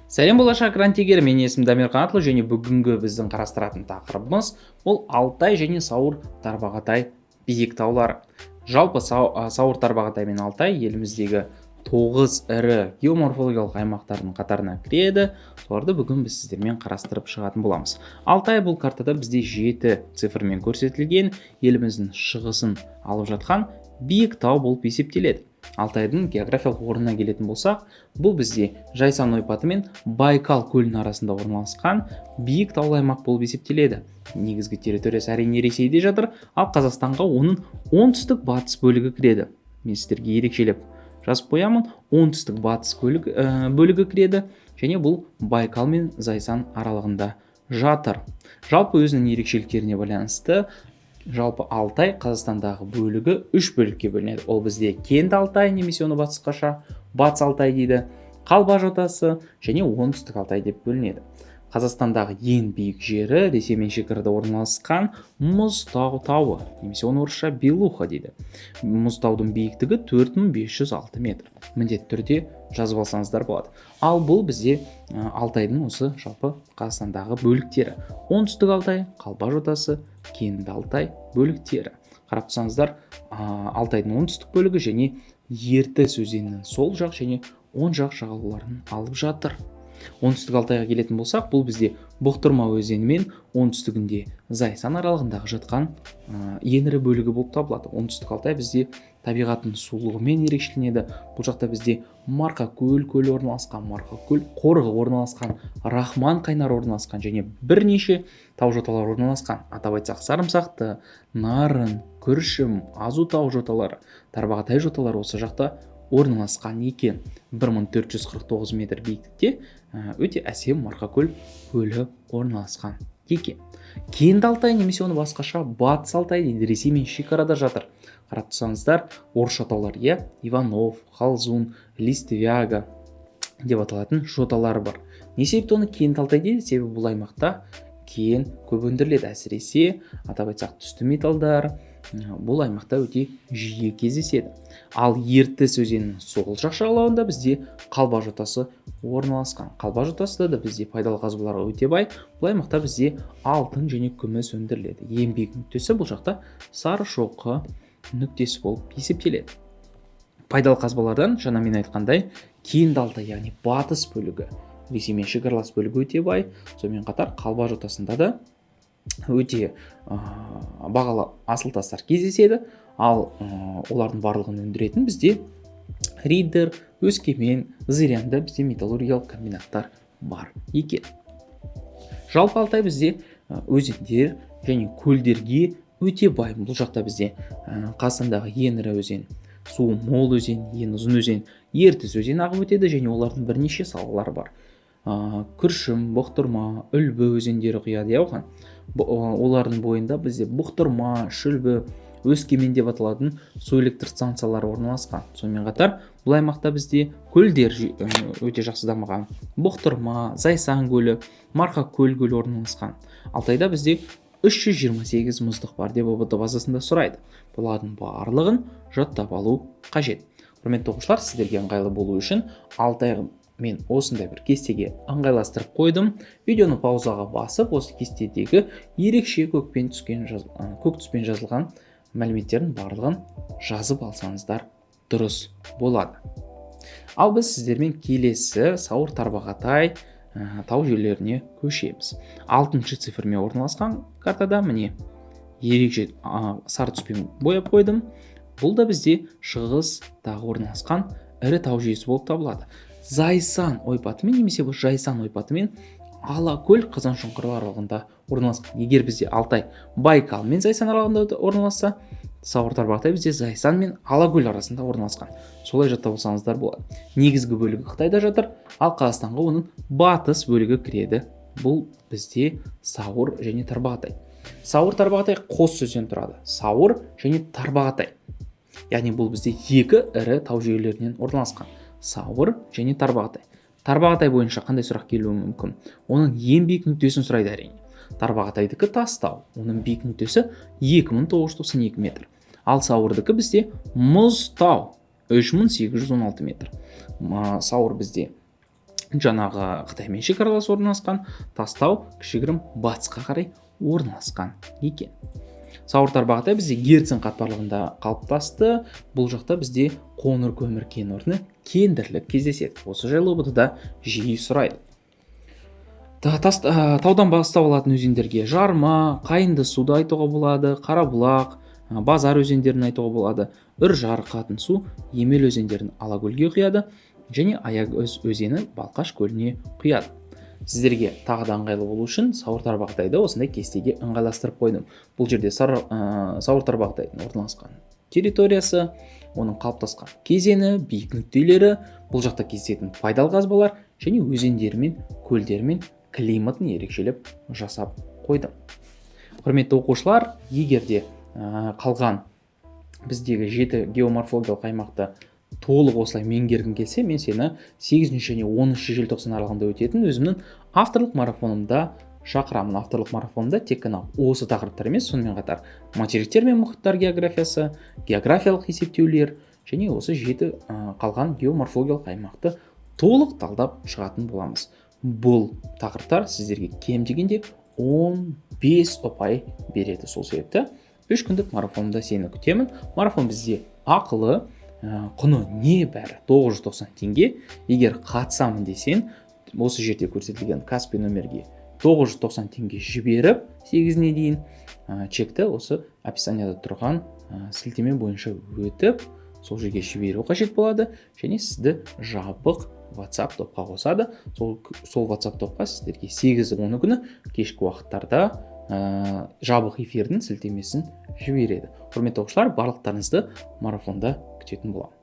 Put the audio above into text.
Сәлем болашақ грантигер, мен есімім Дамир Қанатұлы және бүгінгі біздің қарастыратын тақырыбымыз ол Алтай және Сауыр Тарбағатай биік таулары. Жалпы Сауыр Тарбағатай мен Алтай еліміздегі 9 ірі геоморфологиялық аймақтардың қатарына кіреді. Соларды бүгін біз сіздермен қарастырып шығатын боламыз. Алтай бұл картада бізде 7 цифрмен көрсетілген, еліміздің шығысын алып жатқан биік тау болып есептеледі. Алтайдың географиялық орнына келетін болсақ, бұл бізде Жайсан ойпаты мен Байкал көлінің арасында орналасқан биік таулы аймақ болып есептеледі. Негізгі территориясы әрине Ресейде жатыр, ал Қазақстанға оның оңтүстік батыс бөлігі кіреді. Мен сіздерге ерекшелеп жазып қоямын, оңтүстік батыс бөлігі кіреді және бұл Байкал мен Зайсан аралығында жатыр. Жалпы өзінің ерекшеліктеріне байланысты жалпы Алтай Қазақстандағы бөлігі 3 бөлікке бөлінеді. Ол бізде Кенді Алтай, немесе оны басқаша Батыс Алтай дейді, Қалба жотасы және Оңтүстік Алтай деп бөлінеді. Қазақстандағы ең биік жері Ресеймен шекарада орналасқан Мұзтау тауы, немесе оны орысша Белуха дейді. Мұзтаудың биіктігі 4506 метр. Міндетті түрде жазып алсаңыздар болады. Ал бұл бізде Алтайдың осы жалпы Қазақстандағы бөліктері. Оңтүстік Алтай, Қалба жотасы, Кенді Алтай бөліктері. Қарап тұрсаңыздар, Алтайдың оңтүстік бөлігі және Ертіс өзенінің сол жақ және оң жақ жағалауларын алып жатыр. Оңтүстік Алтайға келетін болсақ, бұл бізде Бұқтырма өзені мен оңтүстігінде Зайсан аралығындағы жатқан ең ірі бөлігі болып табылады. Оңтүстік Алтай бізде табиғаттың сұлулығымен ерекшеленеді. Бұл жақта бізде Марқакөл көлі орналасқан, Марқакөл қорығы орналасқан, Рахман қайнары орналасқан және бірнеше тау жоталар орналасқан. Атап айтсақ, Сарымсақты, Нарын, Күршім, Азу тау жоталары, Тарбағатай жоталары осы жақта орналасқан екен. 1449 метр биіктікте өте әсем Марқакөл көлі орналасқан екен. Кенді Алтай, немесе оны басқаша Батыс Алтай дейді, Ресеймен шекарада жатыр. Қарап тұрсаңыздар, орысша атаулар Иванов, Халзун, Листвяга деп аталатын жоталары бар. Не себепті оны Кенді Алтай дейді? Себебі бұл аймақта кен көп өндіріледі. Әсіресе атап айтсақ, түсті металдар бұл аймақта өте жиі кездеседі. Ал Ертіс өзенінің сол жақ жағалауында бізде Қалба жотасы орналасқан. Қалба жотасында да бізде пайдалы қазбаларға өте бай. Бұл аймақта бізде алтын және күміс өндіріледі. Ең биік нүктесі бұл жақта Сарышоқы нүктесі болып есептеледі. Пайдалы қазбалардан жаңа мен айтқандай Кенді Алтай, яғни батыс бөлігі, Ресеймен шекаралас бөлігі өте бай. Сонымен қатар Қалба жотасында да өте бағалы асыл тастар кездеседі. Ал олардың барлығын өндіретін бізде Риддер, Өскемен, Зырянда бізде металлургиялық комбинаттар бар екен. Жалпы Алтай бізде өзендер және көлдерге өте бай. Бұл жақта бізде Қазақстандағы ең ірі өзен, суы мол өзен, ең ұзын өзен Ертіс өзені ағып өтеді және олардың бірнеше салалары бар. Күршім, Бұқтырма, Үлбі өзендері құяды оған. Олардың бойында бізде Бұқтырма, Шүлбі, Өскемен деп аталатын су электр станциялары орналасқан. Сонымен қатар бұл аймақта бізде көлдер өте жақсы дамыған. Бұқтырма, Зайсан көлі, Марқакөл көлі орналасқан. Алтайда бізде 328 мұздық бар деп ОБТ базасында сұрайды. Бұлардың барлығын жаттап алу қажет. Құрметті оқушылар, сіздерге ыңғайлы болу үшін Алтай мен осындай бір кестеге ыңғайластырып қойдым. Видеоны паузаға басып, осы кестедегі ерекше көк түспен жазылған мәліметтердің барлығын жазып алсаңыздар дұрыс болады. Ал біз сіздермен келесі Сауыр Тарбағатай тау жүйелеріне көшеміз. 6-шы цифрмен орналасқан картада міне ерекше сары түспен бояп қойдым. Бұл да бізде шығыстағы орналасқан ірі тау жүйесі болып табылады. Зайсан ойпатымен, немесе бұл Жайсан ойпатымен Алакөл Қазаншұңқыр аралығында орналасқан. Егер бізде Алтай Байкал мен Зайсан аралығында орналасса, Сауыр Тарбағатай бізде Зайсан мен Алакөл арасында орналасқан. Солай жаттап алсаңыздар болады. Негізгі бөлігі Қытайда жатыр, ал Қазақстанға оның батыс бөлігі кіреді. Бұл бізде Сауыр және Тарбағатай. Сауыр Тарбағатай қос сөзден тұрады. Сауыр және Тарбағатай. Яғни бұл бізде екі ірі тау жүйелерінен орналасқан. Сауыр және Тарбағатай. Тарбағатай бойынша қандай сұрақ келуі мүмкін? Оның ең биік нүктесін сұрайды әрине. Тарбағатайдікі Тастау. Оның биік нүктесі 2992 метр. Ал Сауырдікі бізде Мұзтау 3816 метр. Сауыр бізде жаңағы Қытаймен шекаралас орналасқан, Тастау кішігірім батысқа қарай орналасқан екен. Сауыр тарбағатай бізде Герцен қатпарлығында қалыптасты. Бұл жақта бізде қоңыр көмір кен орны кендірлік кездеседі. Осы жайлы ұбт-да жиі сұрайды. Таудан бастау алатын өзендерге Жарма, Қайынды суды айтуға болады, Қарабұлақ, Базар өзендерін айтуға болады. Үржар, Қатынсу, Емел өзендерін Алакөлге құяды және Аягөз өзені Балқаш көліне құяды. Сіздерге тағы да ыңғайлы болу үшін Сауыр тарбағатайды осындай кестеге ыңғайластырып қойдым. Бұл жерде Сауыр тарбағатайдың орналасқан территориясы, оның қалыптасқан кезеңі, биік нүктелері, бұл жақта кездесетін пайдалы қазбалар және өзендері мен көлдері мен климатын ерекшелеп жасап қойдым. Құрметті оқушылар, егер де қалған біздегі 7 геоморфологиялық аймақты толық осылай меңгергің келсе, мен сені 8 және 10 желтоқсан аралығында өтетін өзімнің авторлық марафонымда шақырамын. Авторлық марафонда тек қана осы тақырыптар емес, сонымен қатар материктер мен мұхиттар географиясы, географиялық есептеулер және осы 7 қалған геоморфологиялық аймақты толық талдап шығатын боламыз. Бұл тақырыптар сіздерге кем дегенде 15 ұпай береді. Сол себепті 3 күндік марафонда сені күтемін. Марафон бізде ақылы, құны небәрі 990 теңге. Егер қатысамын десең, осы жерде көрсетілген Каспи нөмерге 990 теңге жіберіп, 8-не дейін чекті осы описанияда тұрған сілтеме бойынша өтіп, сол жерге жіберу қажет болады және сізді жабық WhatsApp топқа қосады. Сол WhatsApp топқа сіздерге 8-10 күні кешкі уақыттарда жабық эфирдің сілтемесін жібереді. Құрметті оқушылар, барлықтарыңызды марафонда күтетін боламын.